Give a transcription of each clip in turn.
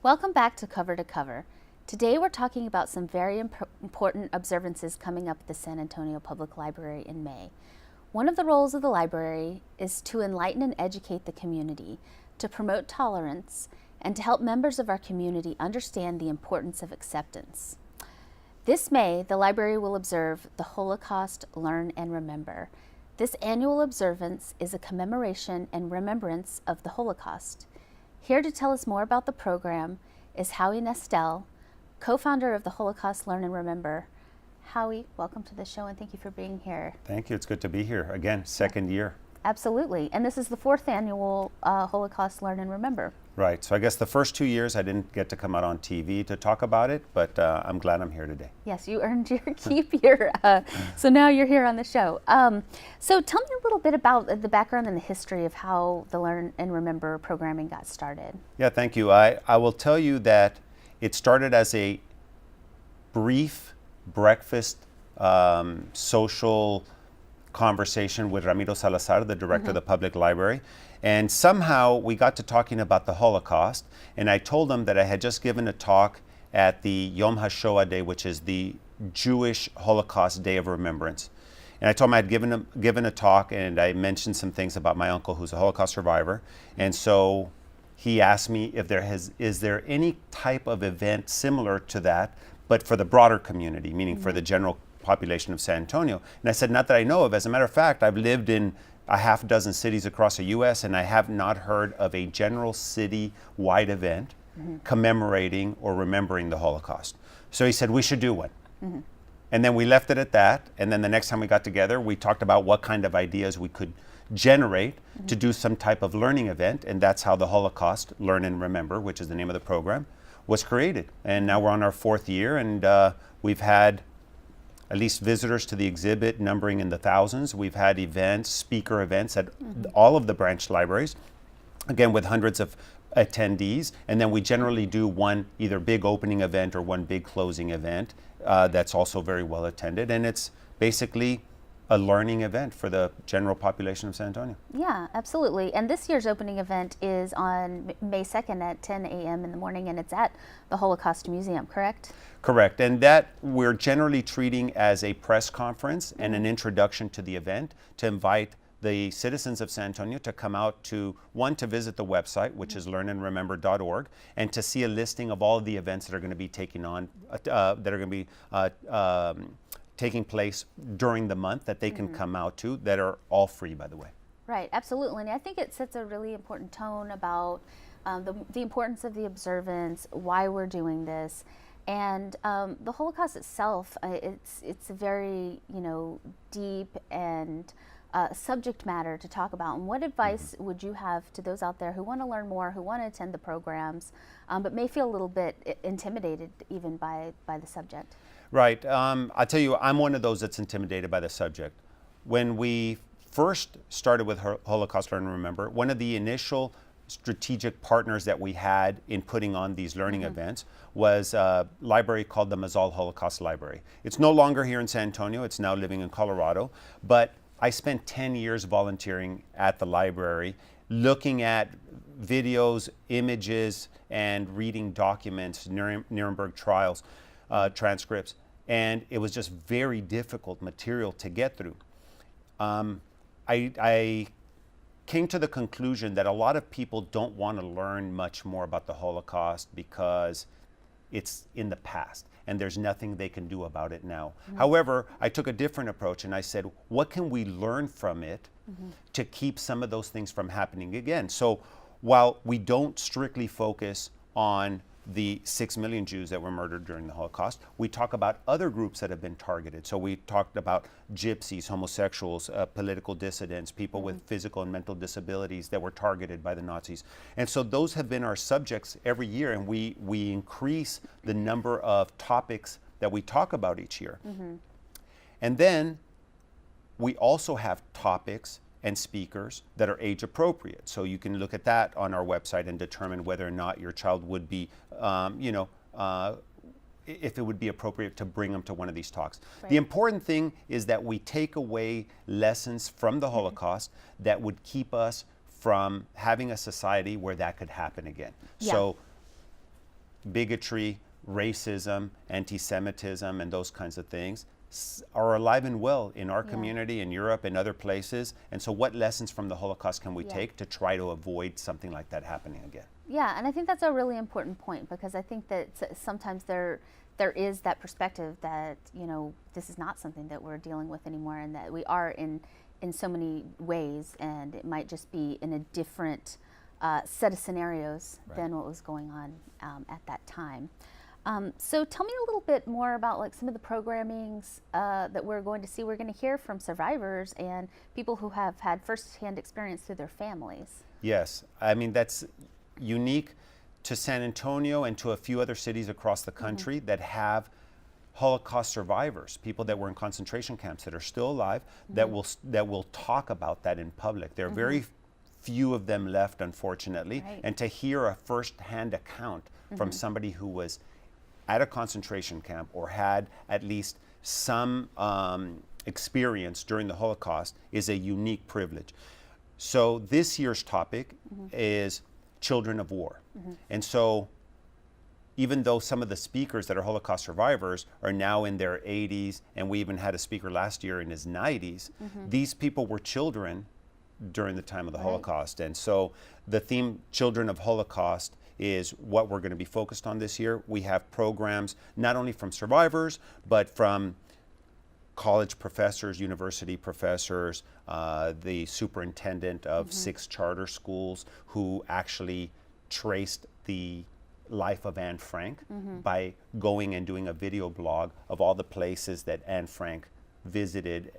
Welcome back to Cover to Cover. Today we're talking about some very important observances coming up at the San Antonio Public Library in May. One of the roles of the library is to enlighten and educate the community, to promote tolerance, and to help members of our community understand the importance of acceptance. This May, the library will observe the Holocaust Learn and Remember. This annual observance is a commemoration and remembrance of the Holocaust. Here to tell us more about the program is Howie Nestel, co-founder of the Holocaust Learn and Remember. Howie, welcome to the show and thank you for being here. Thank you. It's good to be here. Again, second year. Absolutely. And this is the fourth annual Holocaust Learn and Remember. Right. So I guess the first 2 years I didn't get to come out on TV to talk about it, but I'm glad I'm here today. Yes, you earned your keep here. So now you're here on the show. So tell me a little bit about the background and the history of how the Learn and Remember programming got started. Yeah, thank you. I will tell you that it started as a brief breakfast social conversation with Ramiro Salazar, the director of the public library. And somehow we got to talking about the Holocaust, and I told him that I had just given a talk at the Yom HaShoah Day, which is the Jewish Holocaust Day of Remembrance. And I told him I had given a talk, and I mentioned some things about my uncle who's a Holocaust survivor. And so he asked me if is there any type of event similar to that, but for the broader community, meaning for the general population of San Antonio. And I said, not that I know of. As a matter of fact, I've lived in a half dozen cities across the U.S., and I have not heard of a general city-wide event commemorating or remembering the Holocaust. So he said, we should do one. And then we left it at that. And then the next time we got together, we talked about what kind of ideas we could generate to do some type of learning event. And that's how the Holocaust Learn and Remember, which is the name of the program, was created. And now we're on our fourth year, and we've had at least visitors to the exhibit numbering in the thousands. We've had events, speaker events at all of the branch libraries, again with hundreds of attendees. And then we generally do one either big opening event or one big closing event that's also very well attended. And it's basically a learning event for the general population of San Antonio. Yeah, absolutely. And this year's opening event is on May 2nd at 10 a.m. in the morning, and it's at the Holocaust Museum, correct? Correct. And that we're generally treating as a press conference and an introduction to the event to invite the citizens of San Antonio to come out to visit the website, which is learnandremember.org, and to see a listing of all of the events that are going to be taking place during the month that they can come out to, that are all free, by the way. Right, absolutely. And I think it sets a really important tone about the importance of the observance, why we're doing this. And the Holocaust itself, it's a very, deep and subject matter to talk about. And what advice would you have to those out there who want to learn more, who want to attend the programs, but may feel a little bit intimidated even by the subject? Right. I'll tell you, I'm one of those that's intimidated by the subject. When we first started with Holocaust Learn and Remember, one of the initial strategic partners that we had in putting on these learning events was a library called the Mazal Holocaust Library. It's no longer here in San Antonio. It's now living in Colorado. But I spent 10 years volunteering at the library, looking at videos, images, and reading documents, Nuremberg trials, transcripts, and it was just very difficult material to get through. I came to the conclusion that a lot of people don't want to learn much more about the Holocaust because it's in the past and there's nothing they can do about it now. However, I took a different approach and I said, what can we learn from it to keep some of those things from happening again? So while we don't strictly focus on the 6 million Jews that were murdered during the Holocaust, we talk about other groups that have been targeted. So we talked about gypsies, homosexuals, political dissidents, people with physical and mental disabilities that were targeted by the Nazis. And so those have been our subjects every year, and we increase the number of topics that we talk about each year. And then we also have topics and speakers that are age appropriate. So you can look at that on our website and determine whether or not your child would be, if it would be appropriate to bring them to one of these talks. Right. The important thing is that we take away lessons from the Holocaust that would keep us from having a society where that could happen again. Yeah. So bigotry, racism, anti-Semitism, and those kinds of things are alive and well in our community, in Europe, and other places. And so what lessons from the Holocaust can we take to try to avoid something like that happening again? Yeah, and I think that's a really important point, because I think that sometimes there is that perspective that, you know, this is not something that we're dealing with anymore, and that we are in so many ways, and it might just be in a different set of scenarios than what was going on at that time. So tell me a little bit more about like some of the programmings that we're going to see. We're going to hear from survivors and people who have had firsthand experience through their families. Yes, I mean, that's unique to San Antonio and to a few other cities across the country that have Holocaust survivors, people that were in concentration camps that are still alive, that will talk about that in public. There are very few of them left, unfortunately, and to hear a first-hand account from somebody who was at a concentration camp or had at least some experience during the Holocaust is a unique privilege. So this year's topic is children of war. And so even though some of the speakers that are Holocaust survivors are now in their 80s, and we even had a speaker last year in his 90s, these people were children during the time of the Holocaust. And so the theme, Children of Holocaust, is what we're going to be focused on this year. We have programs not only from survivors, but from college professors, university professors, the superintendent of 6 charter schools who actually traced the life of Anne Frank by going and doing a video blog of all the places that Anne Frank visited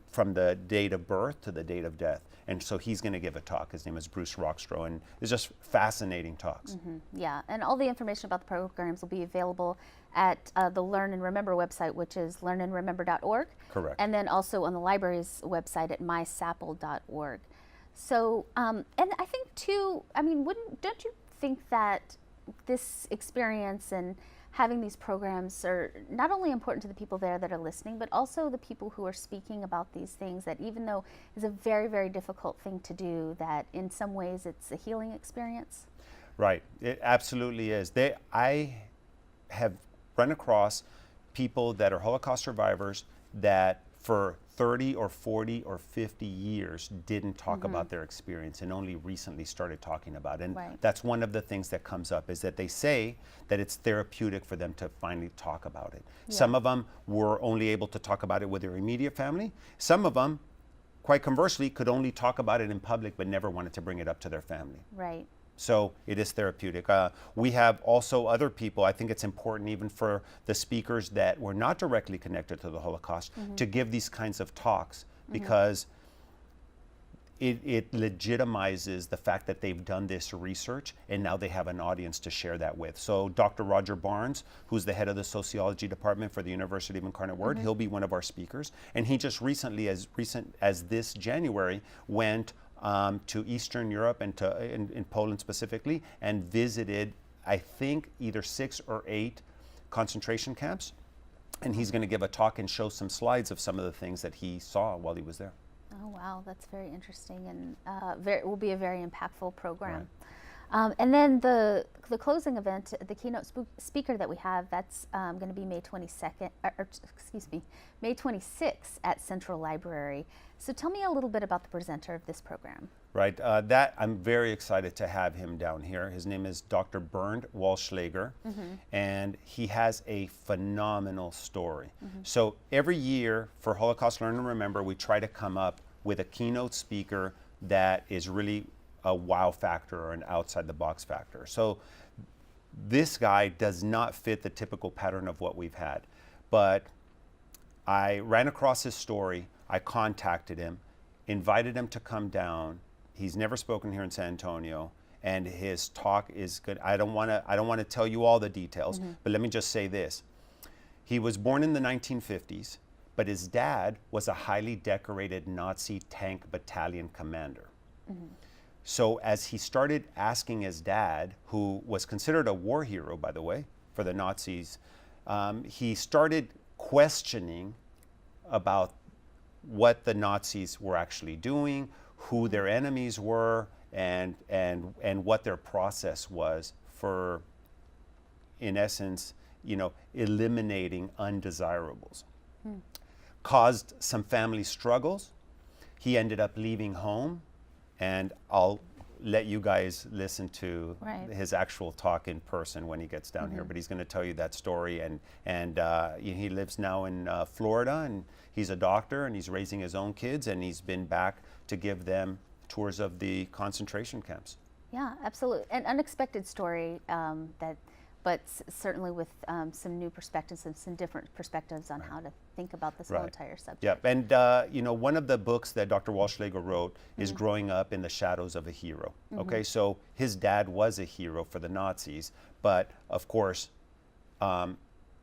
from the date of birth to the date of death. And so he's going to give a talk. His name is Bruce Rockstro, and it's just fascinating talks. Yeah, and all the information about the programs will be available at the Learn and Remember website, which is learnandremember.org. Correct. And then also on the library's website at mysapple.org. So, and I think too, I mean, don't you think that this experience and having these programs are not only important to the people there that are listening, but also the people who are speaking about these things, that even though it's a very, very difficult thing to do, that in some ways it's a healing experience? Right, it absolutely is. I have run across people that are Holocaust survivors that for 30 or 40 or 50 years didn't talk about their experience and only recently started talking about it. And that's one of the things that comes up, is that they say that it's therapeutic for them to finally talk about it. Some of them were only able to talk about it with their immediate family. Some of them, quite conversely, could only talk about it in public but never wanted to bring it up to their family. Right. So it is therapeutic. We have also other people. I think it's important even for the speakers that were not directly connected to the Holocaust to give these kinds of talks, because it legitimizes the fact that they've done this research and now they have an audience to share that with. So Dr. Roger Barnes, who's the head of the sociology department for the University of Incarnate Word, he'll be one of our speakers. And he just recently, as recent as this January, went to Eastern Europe and in Poland specifically, and visited, I think, either 6 or 8 concentration camps. And he's going to give a talk and show some slides of some of the things that he saw while he was there. Oh, wow, that's very interesting, and it will be a very impactful program. And then the closing event, the keynote speaker that we have, that's going to be May 22nd, May 26th at Central Library. So tell me a little bit about the presenter of this program. Right, that I'm very excited to have him down here. His name is Dr. Bernd Wallschläger, and he has a phenomenal story. So every year for Holocaust Learn and Remember, we try to come up with a keynote speaker that is really a wow factor or an outside the box factor. So this guy does not fit the typical pattern of what we've had. But I ran across his story, I contacted him, invited him to come down. He's never spoken here in San Antonio, and his talk is good. I don't want to tell you all the details, but let me just say this. He was born in the 1950s, but his dad was a highly decorated Nazi tank battalion commander. So as he started asking his dad, who was considered a war hero, by the way, for the Nazis, he started questioning about what the Nazis were actually doing, who their enemies were, and what their process was for in essence, eliminating undesirables. Caused some family struggles. He ended up leaving home, and I'll let you guys listen to his actual talk in person when he gets down here. But he's going to tell you that story, and he lives now in Florida, and he's a doctor, and he's raising his own kids, and he's been back to give them tours of the concentration camps. Yeah, absolutely. An unexpected story, but certainly with some new perspectives and some different perspectives on how to think about this whole entire subject. Yep, and one of the books that Dr. Walschlager wrote is Growing Up in the Shadows of a Hero. Okay, so his dad was a hero for the Nazis, but of course,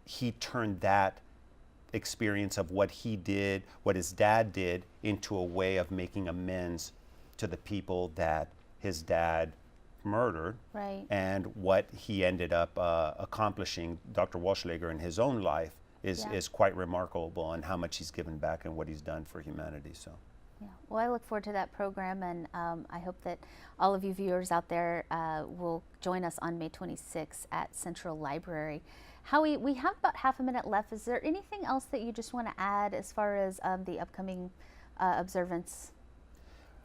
he turned that experience of what he did, what his dad did, into a way of making amends to the people that his dad murdered, and what he ended up accomplishing. Dr. Walschlager in his own life is quite remarkable, and how much he's given back and what he's done for humanity. So, yeah. Well, I look forward to that program, and I hope that all of you viewers out there will join us on May 26th at Central Library. Howie, we have about half a minute left. Is there anything else that you just want to add as far as the upcoming observance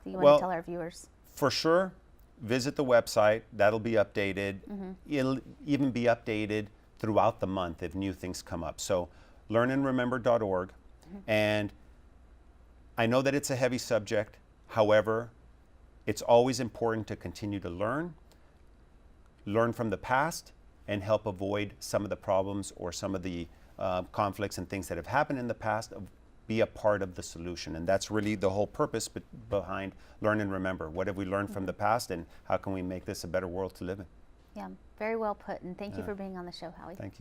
that you want to tell our viewers? For sure, visit the website. That'll be updated. It'll even be updated throughout the month if new things come up. So learnandremember.org. And I know that it's a heavy subject. However, it's always important to continue to learn from the past, and help avoid some of the problems or some of the conflicts and things that have happened in the past. Be a part of the solution. And that's really the whole purpose behind Learn and Remember. What have we learned from the past, and how can we make this a better world to live in? Yeah, very well put. And thank you for being on the show, Howie. Thank you.